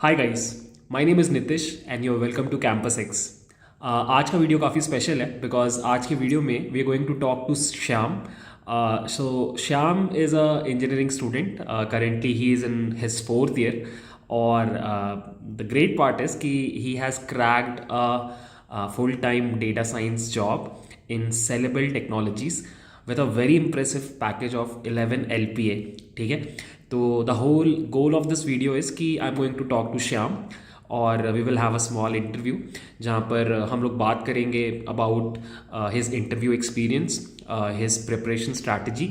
Hi guys, my name is Nitish and you are welcome to campus X. आज का video काफ़ी special है because आज के वीडियो में we are going to talk to Shyam. So Shyam is a engineering student, currently he is in his fourth year. और the great part is कि he has cracked a full time data science job in sellable technologies with a very impressive package of 11 LPA। ठीक है, तो the whole goal of this video is कि I am going to talk to Shyam और we will have a small interview जहाँ पर हम लोग बात करेंगे about his interview experience, his preparation strategy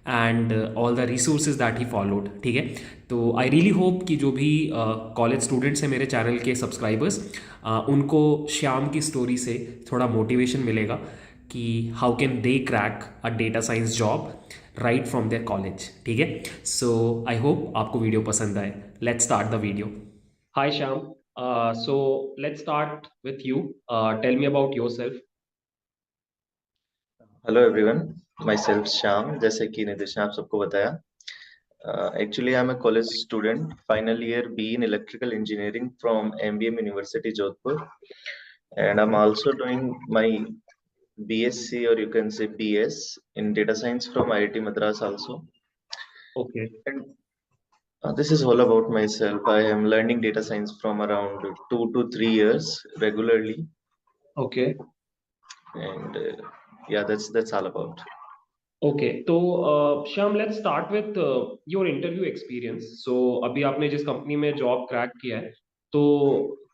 and all the resources that he followed. ठीक है, तो आई रियली होप कि जो भी कॉलेज स्टूडेंट्स हैं मेरे चैनल के सब्सक्राइबर्स, उनको श्याम की स्टोरी से थोड़ा मोटिवेशन मिलेगा कि how can they crack a data science job right from their college. ठीक है, सो आई होप आपको वीडियो पसंद आए। Let's start the video. Hi Shyam, so let's start with you. Tell me about yourself. Hello everyone, myself Shyam. जैसे कि नितिश ने आप सबको बताया, actually I am a college student, final year B in electrical engineering from MBM university Jodhpur, and I am also doing my BSc or you can say BS in data science from IIT Madras also. Okay. And this is all about myself. I am learning data science from around 2 to 3 years regularly, okay. and yeah, that's all about. Okay, तो Shyam let's start with your interview experience. So अभी आपने जिस company में job crack किया है, तो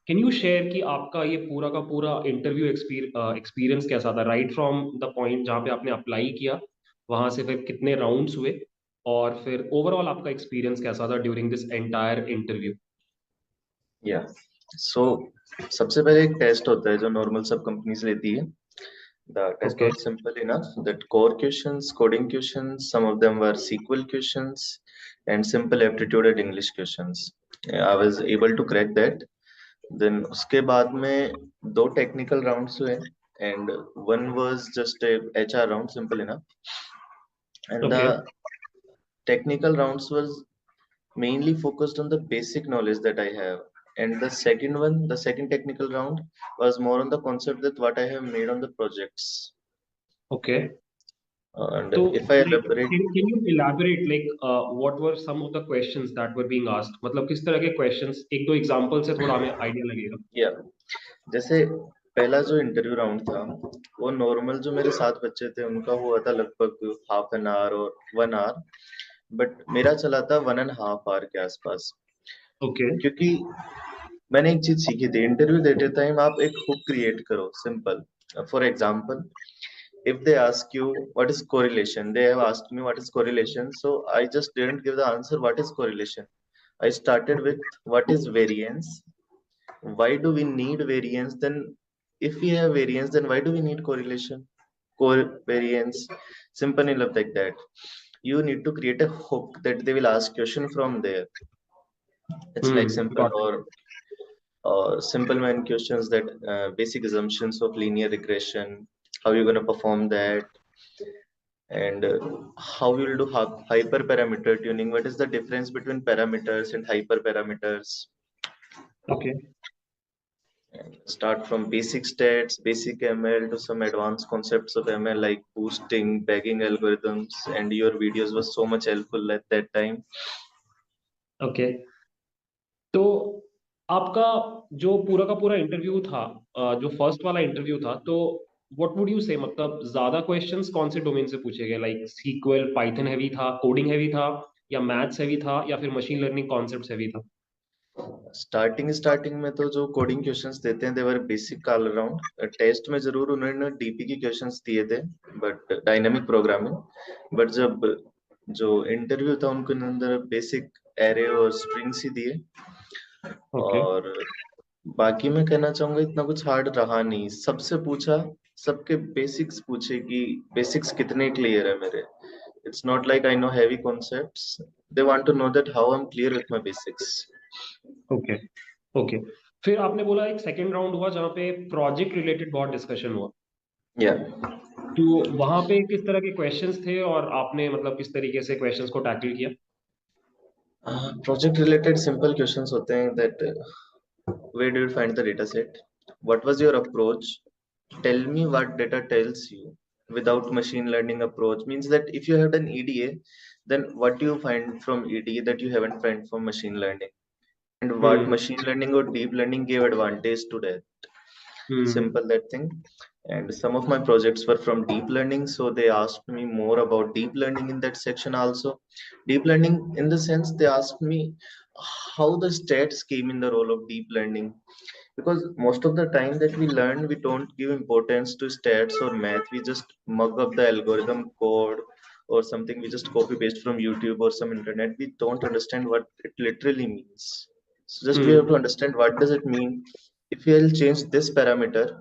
can you share कि आपका ये पूरा का पूरा इंटरव्यू एक्सपीरियंस कैसा था, राइट फ्रॉम द पॉइंट जहाँ पे आपने अप्लाई किया, वहां से फिर कितने राउंड्स हुए, और फिर ओवरऑल आपका एक्सपीरियंस कैसा था ड्यूरिंग दिस एंटायर इंटरव्यू। या सो सबसे पहले एक टेस्ट होता है जो नॉर्मल सब कंपनीज लेती है. The test okay. was simple enough that core questions, coding questions, some of them were SQL questions, and simple aptitude and English questions. Yeah, I was able to crack that. Then उसके बाद में दो technical rounds हुए, and one was just a HR round, simple enough. And okay. the technical rounds was mainly focused on the basic knowledge that I have. And the second one, the second technical round, was more on the concept that what I have made on the projects. Okay, And तो if I like elaborate, can you elaborate like what were some of the questions that were being asked, मतलब किस तरह के questions, एक दो example से थोड़ा हमें आइडिया लगेगा। या जैसे पहला जो इंटरव्यू राउंड था, वो नॉर्मल जो मेरे साथ बच्चे थे उनका हुआ था लगभग हाफ एन आवर और 1 आवर, बट मेरा चला था 1.5 आवर के आसपास. ओके। क्योंकि मैंने एक चीज सीखी थी, इंटरव्यू देते टाइम आप एक हुक क्रिएट करो, simple. For example, if they ask you what is correlation, they have asked me what is correlation, so I just didn't give the answer what is correlation. I started with what is variance, why do we need variance, then if we have variance then why do we need correlation, variance, simple enough like that. You need to create a hook that they will ask question from there. It's like simple, got it. or simple man questions that basic assumptions of linear regression, how you're going to perform that, and how you'll do hyperparameter tuning, what is the difference between parameters and hyperparameters. Okay. And start from basic stats, basic ML to some advanced concepts of ML like boosting, bagging algorithms, and your videos was so much helpful at that time. Okay, तो आपका जो पूरा का पूरा interview था, जो first वाला interview था, तो व्हाट वुड यू से, मतलब ज्यादा क्वेश्चंस कौन से डोमेन से पूछे गए, लाइक सीक्वल पाइथन हैवी था, कोडिंग हैवी था, या मैथ्स हैवी था, या फिर मशीन लर्निंग कॉन्सेप्ट्स हैवी था। स्टार्टिंग में तो जो कोडिंग क्वेश्चंस देते हैं देवर बेसिक ऑल अराउंड. टेस्ट में जरूर उन्होंने डीपी की क्वेश्चंस दिए थे, बट डायनामिक प्रोग्रामिंग. बट जब जो इंटरव्यू था उनके अंदर बेसिक एरे और स्ट्रिंग्स ही दिए. ओके। और बाकी मैं कहना चाहूंगा इतना कुछ हार्ड रहा नहीं, सबसे पूछा, सबके बेसिक्स पूछे कि बेसिक्स कितने क्लियर है मेरे. It's not like I know heavy concepts, they want to know that how I am clear with my basics. Okay. Okay, फिर आपने बोला एक सेकंड राउंड हुआ जहाँ पे प्रोजेक्ट रिलेटेड बहुत डिस्कशन हुआ, या तो वहां पे किस तरह के क्वेश्चंस थे और आपने मतलब किस तरीके से क्वेश्चंस को टैकल किया। Project related simple questions होते हैं that where did you find the data set? What was your approach? Tell me what data tells you without machine learning approach means that if you have done EDA, then what do you find from EDA that you haven't found from machine learning? And what Hmm. machine learning or deep learning gave advantage to that? Hmm. Simple that thing. And some of my projects were from deep learning, so they asked me more about deep learning in that section also. Deep learning in the sense they asked me how the stats came in the role of deep learning, because most of the time that we learn we don't give importance to stats or math, we just mug up the algorithm code or something, we just copy paste from YouTube or some internet, we don't understand what it literally means. So just we have to Hmm. understand what does it mean. If we'll change this parameter,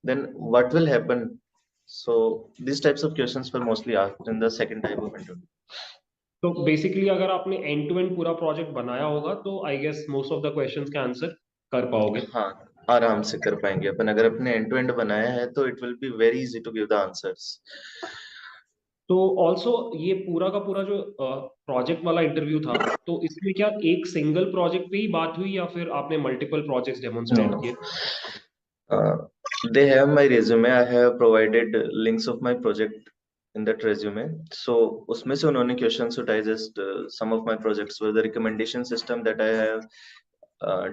then what will happen. So these types of questions were mostly asked in the second type of interview. तो basically अगर आपने end to end पूरा project बनाया होगा तो I guess most of the questions के answer कर पाओगे। हाँ, आराम से कर पाएंगे अपन, अगर अपने एंड टू एंड बनाया है तो it will be very easy to give the answers. तो ऑल्सो ये पूरा का पूरा जो प्रोजेक्ट वाला इंटरव्यू था, तो इसमें क्या एक सिंगल प्रोजेक्ट पे ही बात हुई या फिर आपने multiple projects No, demonstrate no. किए? They have my resume. I have provided links of my project in that resume. So उसमें से उन्होंने questions उठाए, just some of my projects were the recommendation system that I have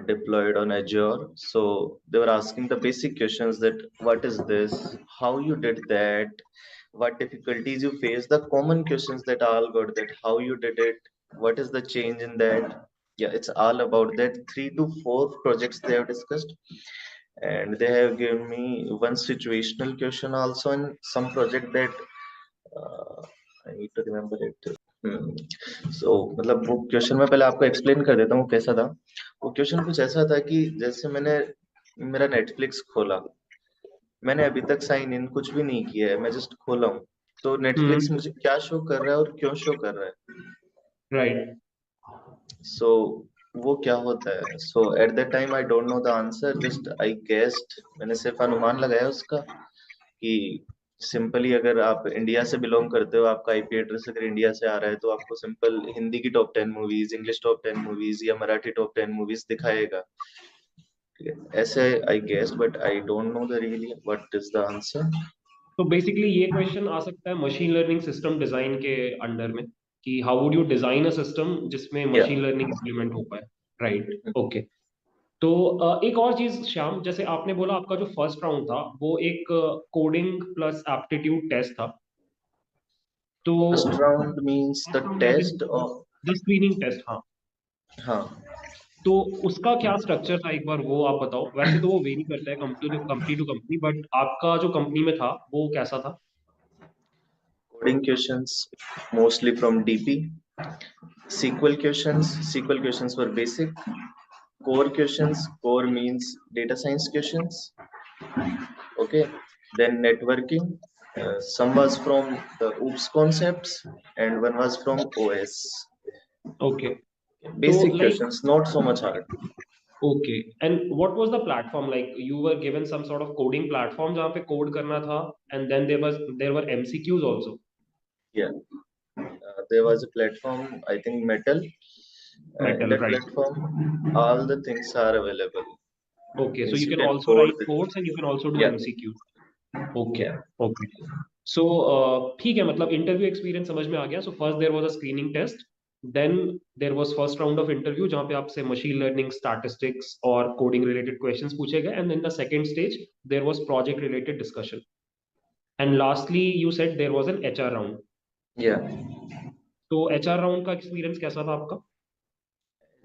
deployed on Azure. So they were asking the basic questions that what is this, how you did that, what difficulties you face, the common questions that all got, that how you did it, what is the change in that. Yeah, it's all about that. 3 to 4 projects they have discussed, and they have given me one situational question also in some project that uh, I need to remember it. Hmm. So मतलब वो question मैं पहले आपको explain कर देता हूँ कैसा था। वो क्वेश्चन कुछ ऐसा था कि जैसे मैंने मेरा नेटफ्लिक्स खोला, मैंने अभी तक साइन इन कुछ भी नहीं किया है, मैं जस्ट खोला हूँ, तो नेटफ्लिक्स हम्म। मुझे क्या शो कर रहा है और क्यों शो कर रहा है। राइट। सो वो क्या होता है। So at that time I don't know the answer, just I guessed, मैंने सिर्फ अनुमान लगाया उसका कि सिंपली अगर आप इंडिया से बिलोंग करते हो, आपका आईपी एड्रेस अगर इंडिया से आ रहा है, तो आपको सिंपल हिंदी की top 10 movies, English top 10 movies या मराठी टॉप 10 मूवीज दिखाएगा। ठीक है, ऐसे I guess, but I don't know the really what is the answer. तो बेसिकली ये क्वेश्चन आ सकता है मशीन लर्निंग सिस्टम डिजाइन के अंडर में, कि how would you design a system जिसमें या मशीन लर्निंग इम्प्लीमेंट हो पाए। Right, okay. तो एक और चीज श्याम, जैसे आपने बोला आपका जो फर्स्ट राउंड था वो एक कोडिंग प्लस एप्टीट्यूड टेस्ट था, तो first round means the first round as in test of. The screening test, हाँ। हाँ, तो उसका क्या स्ट्रक्चर था, एक बार वो आप बताओ। वैसे तो वो वेरी करता है कंपनी टू कंपनी, बट आपका जो कंपनी में था वो कैसा था? coding questions mostly from DP, SQL questions were basic, core questions, core means data science questions. Okay, then networking, some was from the OOPS concepts and one was from OS. Okay. तो Basic like, questions, not so much hard. Okay, and what was the platform, like you were given some sort of coding platform जहाँ पे code करना था, and then there were MCQs also? Yeah, there was a platform, I think Metal. In Mettl, that right. platform, all the things are available. Okay, so Means you you can can also code right with. Codes and you can also do Yeah, MCQ. Okay, yeah. Okay. So ठीक है, मतलब interview experience समझ में आ गया। So first there was a screening test, then there was first round of interview जहाँ पे आपसे मशीन लर्निंग, स्टैटिस्टिक्स और कोडिंग रिलेटेड क्वेश्चंस पूछे गए, and in the second stage there was project related discussion, and lastly you said there was an HR round. Yeah. तो HR round का experience कैसा था आपका?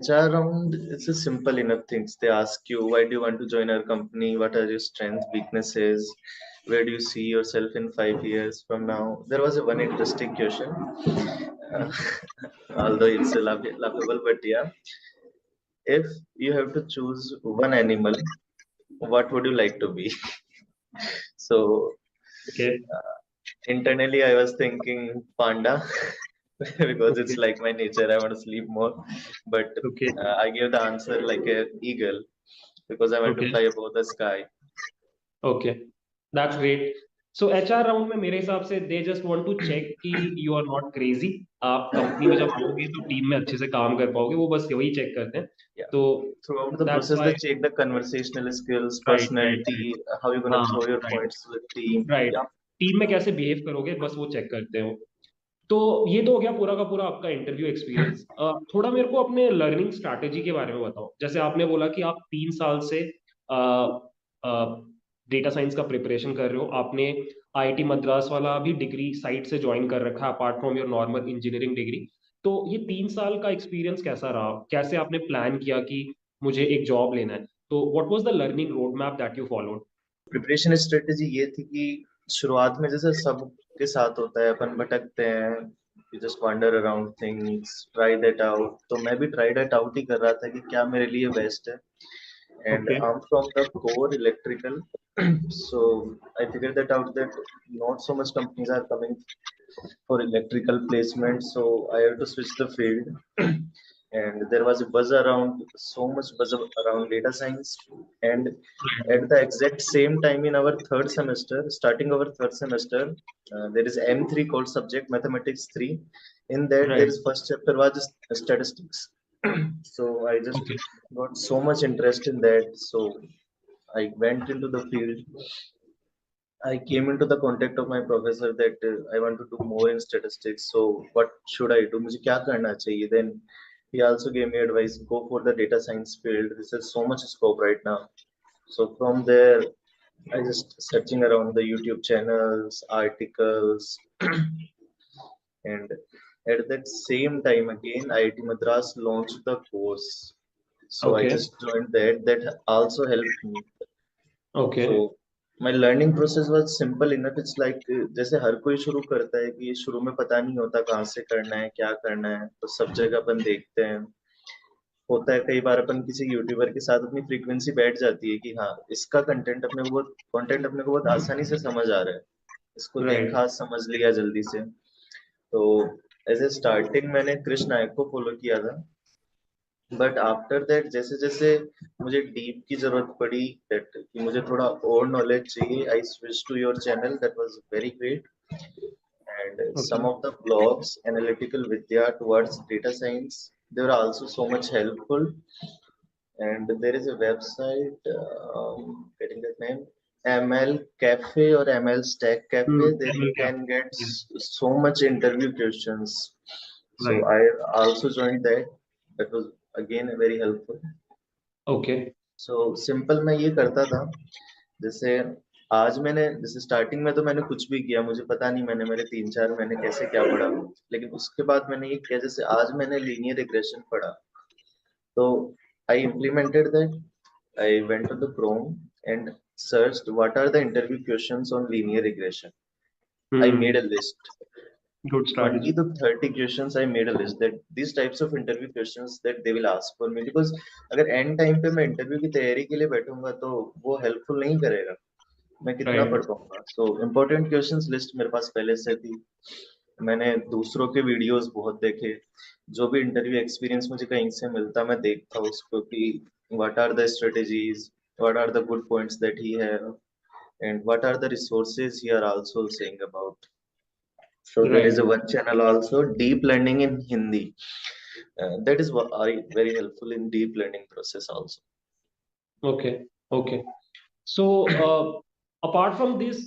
HR round, it's a simple enough things. They ask you, why do you want to join our company? What are your strengths, weaknesses? Where do you see yourself in 5 years from now? There was a one interesting question, uh, although it's a laughable, but yeah. If you have to choose one animal, what would you like to be? So okay, internally, I was thinking panda because okay, it's like my nature. I want to sleep more, but okay, I gave the answer like a eagle because I want to okay, fly above the sky. Okay, that's great. So HR round में मेरे हिसाब से they just want to check कि you are not crazy, आप company में जब आओगे तो टीम में अच्छे से काम कर पाओगे, वो बस वही चेक करते हैं। Yeah. तो Throughout the that's process, why. they check the conversational skills, right right right. personality, how you're gonna हाँ throw your right points to the team. Right, Yeah. आप टीम में कैसे बिहेव करोगे बस वो चेक करते हो। तो ये तो हो गया पूरा का पूरा आपका इंटरव्यू एक्सपीरियंस। थोड़ा मेरे को अपने लर्निंग स्ट्रैटेजी के बारे में बताओ। जैसे आपने बोला कि आप 3 साल से डेटा साइंस का प्रिपरेशन कर रहे हो, आपने आईआईटी मद्रास वाला भी डिग्री साइट से ज्वाइन कर रखा है apart from your normal engineering degree. तो ये 3 साल का एक्सपीरियंस कैसा रहा, कैसे आपने प्लान किया कि मुझे एक जॉब लेना है, तो what was the learning road map that you followed? Preparation strategy ये थी कि शुरुआत में जैसे सबके साथ होता है, अपन भटकते हैं, you just wonder around things, try that out. तो मैं भी ट्राई दैट आउट ही कर रहा था कि क्या मेरे लिए बेस्ट है। And okay I'm from the core electrical, so I figured that out that not so much companies are coming for electrical placement, so I have to switch the field. And there was a buzz around, so much buzz around data science. And at the exact same time in our third semester, starting our third semester, there is M3 called subject mathematics 3. In that, there right. is first chapter was statistics. So I just okay got so much interest in that. So I went into the field. I came into the contact of my professor that I want to do more in statistics. So what should I do? मुझे क्या करना चाहिए? Then he also gave me advice, go for the data science field. This has so much scope right now. So from there, I just searching around the YouTube channels, articles, and at that same time again, IIT Madras launched the course. So I okay just joined that. That also helped me. Okay So my learning process was simple enough. It's like जैसे हर कोई शुरू करता है कि शुरू में पता नहीं होता कहाँ से करना है, क्या करना है, तो सब जगह अपन देखते हैं। होता है कई बार अपन किसी यूट्यूबर के साथ अपनी फ्रीक्वेंसी बैठ जाती है कि हाँ, इसका कंटेंट अपने को बहुत आसानी से समझ आ रहा है, इसको राइट। देखा समझ लिया जल्दी से। तो एज ए स्टार्टिंग मैंने कृष्ण नायक को फॉलो किया था, बट आफ्टर दैट जैसे जैसे मुझे डीप की जरूरत पड़ी, दैट कि मुझे थोड़ा और नॉलेज चाहिए, I switch to your channel, that was very great. And some okay of the blogs, Analytical Vidya towards data science, they were also so much helpful. And there is a website, getting that name, ML Cafe or ML Stack Cafe. There you can get so much interview questions. So right. I also joined that. That was again very helpful. Okay so simple मैं ये करता था, जैसे आज मैंने जैसे starting में तो मैंने कुछ भी किया, मुझे पता नहीं मैंने मेरे 3-4 महीने कैसे क्या पढ़ा, लेकिन उसके बाद मैंने ये किया, जैसे आज मैंने लीनियर रिग्रेशन पढ़ा, तो I implemented that. I went to the Chrome and searched what are the interview questions on linear regression. I made a list, good 20 strategy. to 30 questions. I made a list that these types of interview questions that they will ask for me, because अगर end time पे मैं interview की तैयारी के लिए बैठूंगा तो वो हेल्पफुल नहीं करेगा, मैं कितना राइट पढ़ पाऊंगा। सो इम्पोर्टेंट क्वेश्चंस लिस्ट मेरे पास पहले से थी। मैंने दूसरों के वीडियोस बहुत देखे, जो भी इंटरव्यू एक्सपीरियंस मुझे कहीं से मिलता मैं देखता उसको कि what are the strategies, what are the good points that he have, and what are the resources he are also saying about. So there is a right. one channel also, deep learning in Hindi. That is very helpful in deep learning process also. Okay okay. So apart from this,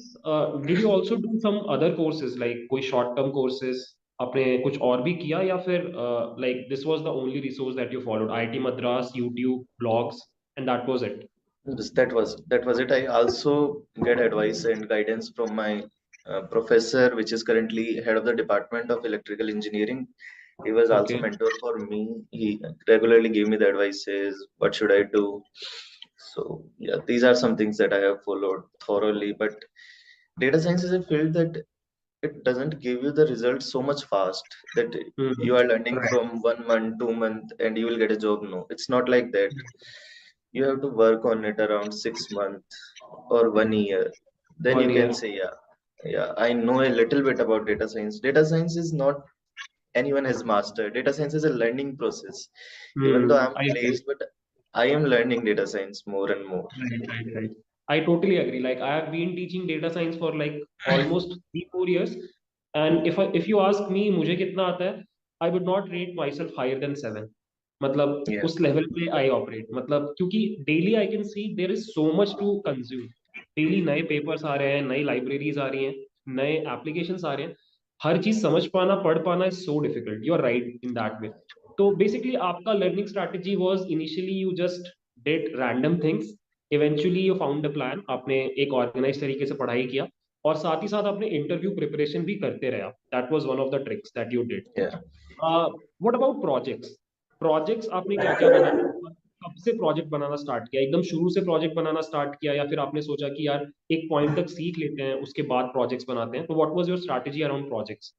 did you also do some other courses, like कोई short term courses आपने कुछ और भी किया, या फिर like this was the only resource that you followed, IIT Madras, YouTube, blogs, and that was it? Yes, that was it. I also get advice and guidance from my professor, which is currently head of the Department of Electrical Engineering. He was also okay mentor for me. He regularly gave me the advices. What should I do? So yeah, these are some things that I have followed thoroughly. But data science is a field that it doesn't give you the results so much fast that you are learning right. from 1 month, 2 month, and you will get a job. No, it's not like that. You have to work on it around 6 months or 1 year. Then you one can year. say, yeah, yeah, I know a little bit about data science. Data science is not anyone has mastered. Data science is a learning process. Even though I'm I agree. placed, but I am learning data science more and more. Right. I totally agree. Like I have been teaching data science for like almost 3 4 years. And if you ask me मुझे कितना आता है, I would not rate myself higher than 7। मतलब Yeah. उस level पे आई operate, मतलब क्योंकि daily I can see there is so much to consume. Daily नए पेपर्स आ रहे हैं, नई लाइब्रेरीज आ रही हैं, नए एप्लीकेशंस आ रहे हैं। हर चीज समझ पाना, पढ़ पाना is so difficult. You are right in that way. तो बेसिकली आपका learning strategy was initially you just did random things, eventually you found a plan, आपने एक ऑर्गेनाइज तरीके से पढ़ाई किया, और साथ ही साथ आपने इंटरव्यू प्रिपरेशन भी करते रहा। That was one of the tricks that you did. Yeah. What about projects? Projects आपने क्या क्या बनाए? कब से प्रोजेक्ट बनाना स्टार्ट किया? एकदम शुरू से प्रोजेक्ट बनाना स्टार्ट किया, या फिर आपने सोचा कि यार एक पॉइंट तक सीख लेते हैं उसके बाद प्रोजेक्ट्स बनाते हैं? तो what was your strategy around projects?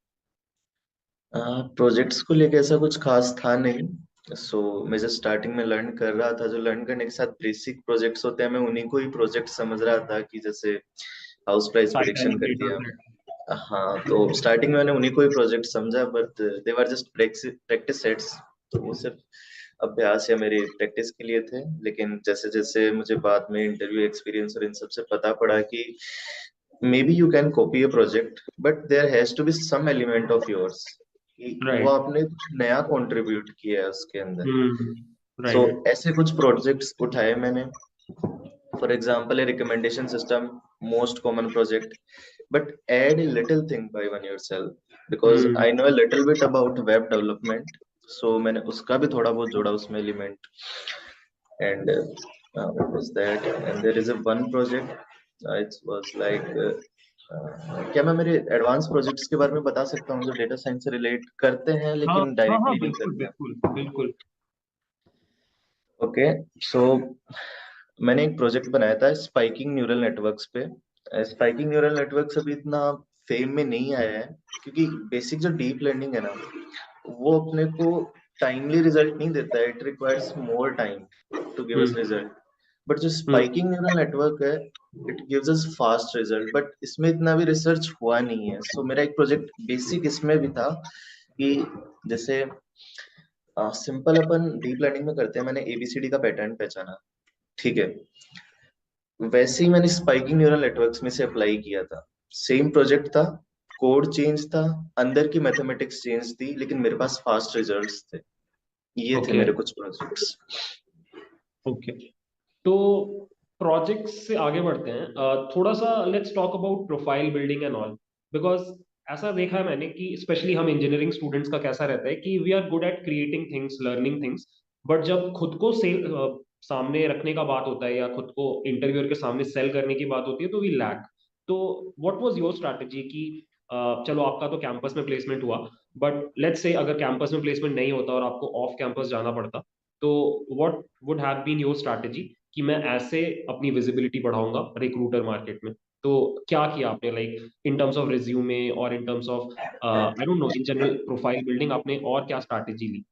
Projects को लेके ऐसा कुछ खास था नहीं। मैं जब स्टार्टिंग में लर्न कर रहा था, जो लर्न करने के साथ बेसिक प्रोजेक्ट्स होते हैं, मैं उन्हीं को ही प्रोजेक्ट समझ रहा था कि जैसे हाउस प्राइस साइट प्रेडिक्शन कर एलिमिनेटर दिया। प्लेटफॉर्म। हाँ, तो स्टार्टिंग में मैंने उन्हीं को ही प्रोजेक्ट समझा, but they were just practice sets. तो वो सिर्फ अभ्यास या मेरी प्रैक्टिस के लिए थे। लेकिन जैसे जैसे मुझे बाद में इंटरव्यू एक्सपीरियंस और इन सब से पता पड़ा कि maybe you can copy a project, but there has to be some element of yours, कि वो राइट। आपने कुछ नया कंट्रीब्यूट किया है उसके अंदर। सो राइट। ऐसे कुछ प्रोजेक्ट्स उठाए मैंने। For example, a recommendation system, most common project, but add a little thing by one yourself, because I know a little bit about web development, so मैंने उसका भी थोड़ा बहुत जोड़ा उसमें element, and what was that? And there is a one project, it was like क्या मैं मेरे एडवांस प्रोजेक्ट्स के बारे में बता सकता हूँ जो डेटा साइंस से रिलेट करते हैं हाँ लेकिन हाँ हाँ, डायरेक्टली नहीं बिल्कुल करते हैं? बिल्कुल बिल्कुल। ओके, सो मैंने एक प्रोजेक्ट बनाया था स्पाइकिंग न्यूरल नेटवर्क्स पे। स्पाइकिंग न्यूरल नेटवर्क्स अभी इतना फेम में नहीं आया है, क्योंकि बेसिक जो डीप लर्निंग है ना, वो अपने को टाइमली रिजल्ट नहीं देता है। It requires more time to give us hmm result. But जो हम्म। स्पाइकिंग न्यूरल नेटवर्क है, it gives us fast result, but इसमें इतना भी रिसर्च हुआ नहीं है। सो मेरा एक प्रोजेक्ट बेसिक इसमें भी था कि जैसे सिंपल अपन डीप लर्निंग में करते हैं, मैंने एबीसीडी का पैटर्न पहचाना, ठीक है? वैसे ही मैंने स्पाइकिंग न्यूरल नेटवर्क्स में से अप्लाई किया था। सेम प्रोजेक्ट था, कोड चेंज था, अंदर की मैथमेटिक्स चेंज थी, लेकिन मेरे पास फास्ट रिजल्ट्स थे। ये थे ओके मेरे कुछ प्रोजेक्ट्स। ओके। तो प्रोजेक्ट्स से आगे बढ़ते हैं, थोड़ा सा let's talk about profile building and all. Because ऐसा देखा है मैंने कि स्पेशली हम इंजीनियरिंग स्टूडेंट्स का कैसा रहता है कि we are good at creating things, learning things, but जब खुद को सेल सामने रखने का बात होता है या खुद को इंटरव्यूअर के सामने सेल करने की बात होती है तो वी लैक। तो व्हाट वाज योर स्ट्रैटेजी कि चलो आपका तो कैंपस में प्लेसमेंट हुआ, बट लेट्स से अगर कैंपस में प्लेसमेंट नहीं होता और आपको ऑफ कैंपस जाना पड़ता, तो what would have been your strategy कि मैं ऐसे अपनी विजिबिलिटी बढ़ाऊंगा रिक्रूटर मार्केट में? तो क्या किया आपने, like in terms of resume और in terms of I don't know in general profile building, आपने और क्या स्ट्रैटेजी ली?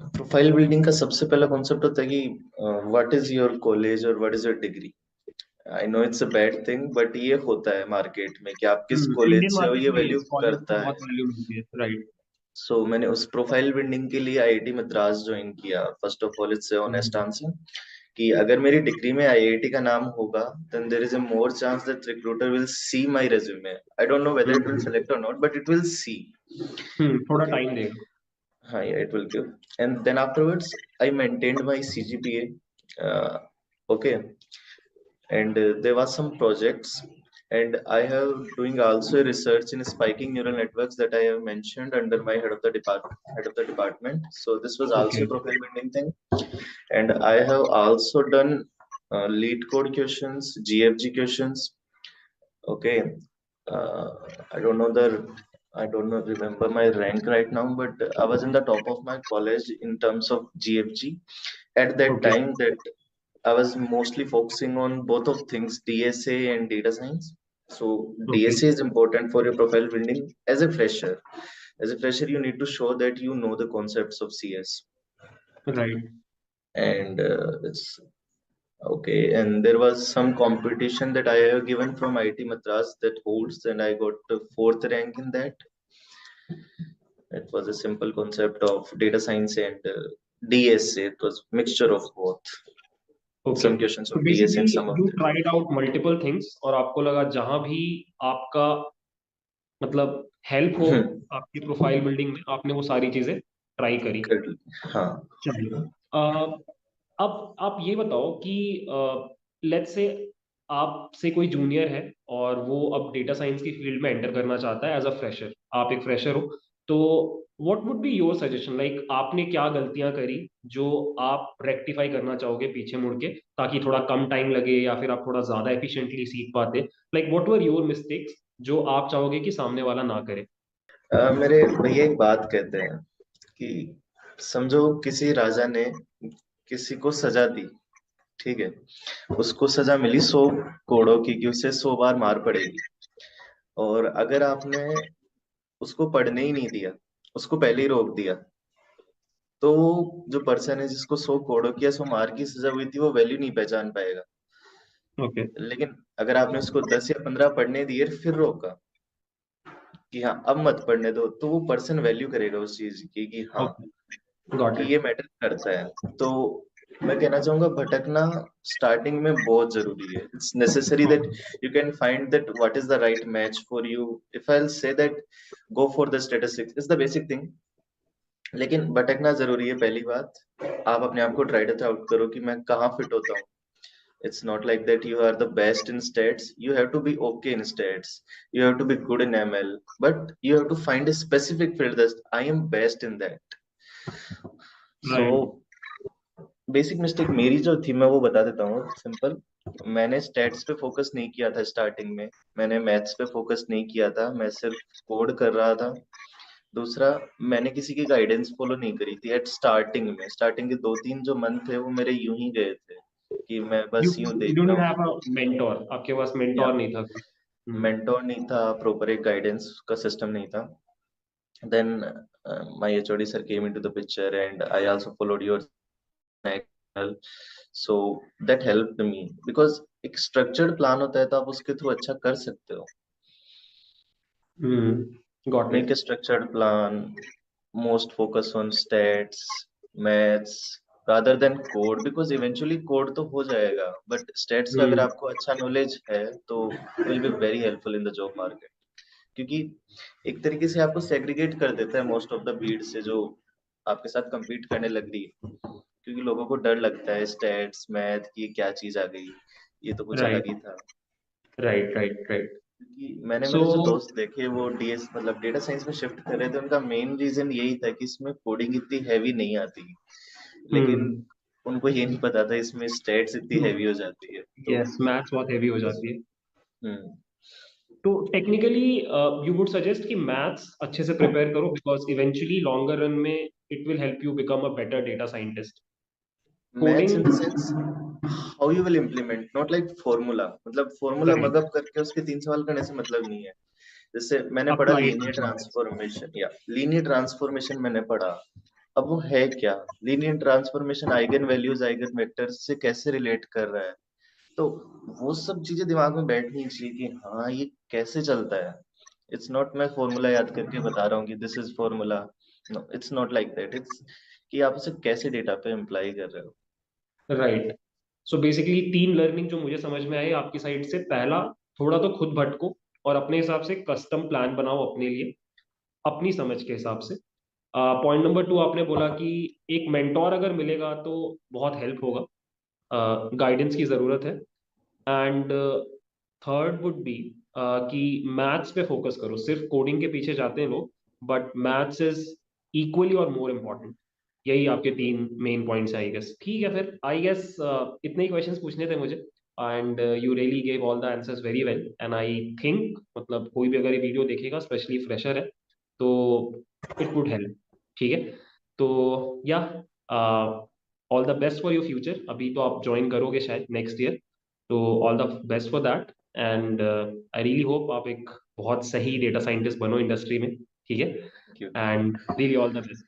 प्रोफाइल बिल्डिंग का सबसे पहला कॉन्सेप्ट होता है कि व्हाट इज योर कॉलेज और what is your degree. I know it's a bad thing, but ये होता है मार्केट में कि आप किस कॉलेज इंडियन से हो, मार्केट ये में वैल्यू कॉलेज को करता है। बहुत वैल्यू मिलती है, राइट। मैंने उस प्रोफाइल बिल्डिंग के लिए आईआईटी मद्रास ज्वाइन किया। First of all it's honest answer कि अगर मेरी डिग्री में आईआईटी का नाम होगा, then there is a more chance that recruiter will see my resume. I don't know whether it will select or not, but it will see. थोड़ा Okay. Time देगा। Hi, it will give. And then afterwards, I maintained my CGPA. Okay. And there was some projects, and I have doing also research in spiking neural networks that I have mentioned under my head of the department. So this was okay also a profile building thing. And I have also done lead code questions, GFG questions. Okay, uh, I don't know the, I don't know remember my rank right now, but I was in the top of my college in terms of GFG at that okay time. That I was mostly focusing on both of things, DSA and data science. So okay. DSA is important for your profile building as a fresher. As a fresher, you need to show that you know the concepts of CS, right. and it's okay. And there was some competition that I have given from IIT Madras that holds, and I got the fourth rank in that. It was a simple concept of data science and DSA. It was mixture of both. Okay, some questions तो of DS and basically some of you them. Tried out multiple things और आपको लगा जहां भी आपका मतलब help हो हम्म, आपकी प्रोफाइल बिल्डिंग में, आपने वो सारी चीजें ट्राई करी। कर ली। हाँ। चलिए, अब आप ये बताओ कि लेट्स से आपसे कोई जूनियर है और वो अब डेटा साइंस की फील्ड में एंटर करना चाहता है एज अ फ्रेशर, आप एक फ्रेशर हो, तो what would be your suggestion, like आपने क्या गलतियां करी जो आप रेक्टिफाई करना चाहोगे पीछे मुड़ के, ताकि थोड़ा कम टाइम लगे या फिर आप थोड़ा ज्यादा एफिशिएंटली सीख पाते, like what were your mistakes जो आप चाहोगे कि सामने वाला ना करे। मेरे भैया एक बात कहते हैं कि समझो किसी राजा ने किसी को सजा दी, ठीक है, उसको सजा मिली 100 कोड़ों की कि उसे 100 बार मार पड़ेगी। और अगर आपने उसको पढ़ने ही नहीं दिया, उसको पहले ही रोक दिया, तो जो पर्सन है जिसको 100 कोड़ों की या 100 मार की सजा हुई थी वो वैल्यू नहीं पहचान पाएगा। ओके। लेकिन अगर आपने उसको 10 या 15 पढ़ने दिए फिर रोका कि हाँ अब मत पढ़ने दो, तो वो पर्सन वैल्यू करेगा उस चीज की कि हाँ ओके, गॉट कि इट। ये मैटर करता है। तो मैं कहना चाहूंगा भटकना स्टार्टिंग में बहुत जरूरी है। It's necessary that you can find that what is the right match for you. If I say that go for the statistics is the basic thing, लेकिन भटकना जरूरी है। पहली बात, आप अपने आप को ट्राई इट आउट करो कि मैं कहाँ फिट होता हूँ। It's not like that you are the best in stats. You have to be okay in stats. You have to be good in ML. But you have to find a specific field that I am best in that. Right. So basic mistake मेरी जो थी मैं वो बता देता हूँ simple. मैंने stats पे फोकस नहीं किया था स्टार्टिंग में। मैंने मैथ्स पे फोकस नहीं किया था, मैं सिर्फ कोड कर रहा था। दूसरा, मैंने किसी की गाइडेंस फॉलो नहीं करी थी एट स्टार्टिंग में। स्टार्टिंग के 2-3 जो मंथ थे वो मेरे यूं ही गए थे कि मैं यू बस यूं यू देख रहा डिडंट हूँ। हैव अ मेंटोर, आपके पास या मेंटोर नहीं था कोई। मेंटोर नहीं था, प्रॉपर एक गाइडेंस का सिस्टम नहीं था। Then my HOD sir came into the picture and I also followed your channel, so that helped me because एक स्ट्रक्चर्ड प्लान होता है तो आप उसके थ्रू अच्छा कर सकते हो। Got make it. a structured plan, most focus on stats, maths rather than code, because eventually code तो हो जाएगा, but stats का अगर हम्म। आपको अच्छा knowledge है तो will be very helpful in the job market। क्योंकि एक तरीके से आपको segregate कर देता है most of the भीड़ से जो आपके साथ compete करने लग रही है। क्योंकि लोगों को डर लगता है स्टैट्स मैथ की क्या चीज आ गई, ये तो कुछ अलग राइट, ही था। Right, right, right. क्योंकि मैंने सो मेरे जो दोस्त देखे वो डीएस मतलब डेटा साइंस में शिफ्ट कर रहे थे, उनका मेन रीजन यही था कि इसमें कोडिंग इतनी हैवी नहीं आती, लेकिन हम्म। उनको ये नहीं पता था इसमें स्टैट्स इतनी हैवी हो जाती है तो। यस, मैथ्स बहुत हेवी हो जाती है। हम्म। तो टेक्निकली यू वुड सजेस्ट कि मैथ्स अच्छे से प्रिपेयर करो, बिकॉज इवेंचुअली लॉन्गर रन में it will help you become a better data scientist. Maths in coding. The sense how you will implement, not like formula. मतलब formula right. Mug up करके उसके 3 सवाल करने से मतलब नहीं है। जैसे मैंने पढ़ा अप्लाइड लीनियर मैथमेटिक्स। ट्रांसफॉर्मेशन, या लीनियर ट्रांसफॉर्मेशन मैंने पढ़ा। अब वो है क्या? Linear transformation eigen values eigen vectors से कैसे रिलेट कर रहा है? तो वो सब चीजें दिमाग में बैठनी चाहिए कि हाँ ये कैसे चलता है। इट्स नॉट मैं फॉर्मूला याद करके बता रहा हूँ कि this is formula. No, it's not like that. It's कि आप उसे कैसे डेटा पे अप्लाई कर रहे हो। राइट। सो बेसिकली तीन लर्निंग जो मुझे समझ में आई आपकी साइड से, पहला, थोड़ा तो खुद भटको और अपने हिसाब से कस्टम प्लान बनाओ अपने लिए, अपनी समझ के हिसाब से। पॉइंट नंबर टू, आपने बोला कि एक मेंटोर अगर मिलेगा तो बहुत हेल्प होगा, गाइडेंस की ज़रूरत है। एंड थर्ड वुड बी कि मैथ्स पे फोकस करो, सिर्फ कोडिंग के पीछे जाते हैं लोग, बट मैथ्स इज इक्वली और मोर इम्पोर्टेंट। यही आपके तीन मेन पॉइंट्स आई गेस। ठीक है, फिर आई गेस इतने ही क्वेश्चंस पूछने थे मुझे, and you really gave all the answers very well, and I think मतलब कोई भी अगर ये वीडियो देखेगा, स्पेशली फ्रेशर है, तो इट वुड हेल्प। ठीक है, तो या all the best for your future. अभी तो आप ज्वाइन करोगे शायद नेक्स्ट ईयर, तो all the best for that, and I really hope आप एक बहुत सही डेटा साइंटिस्ट बनो इंडस्ट्री में। ठीक है, thank you. And really all the best.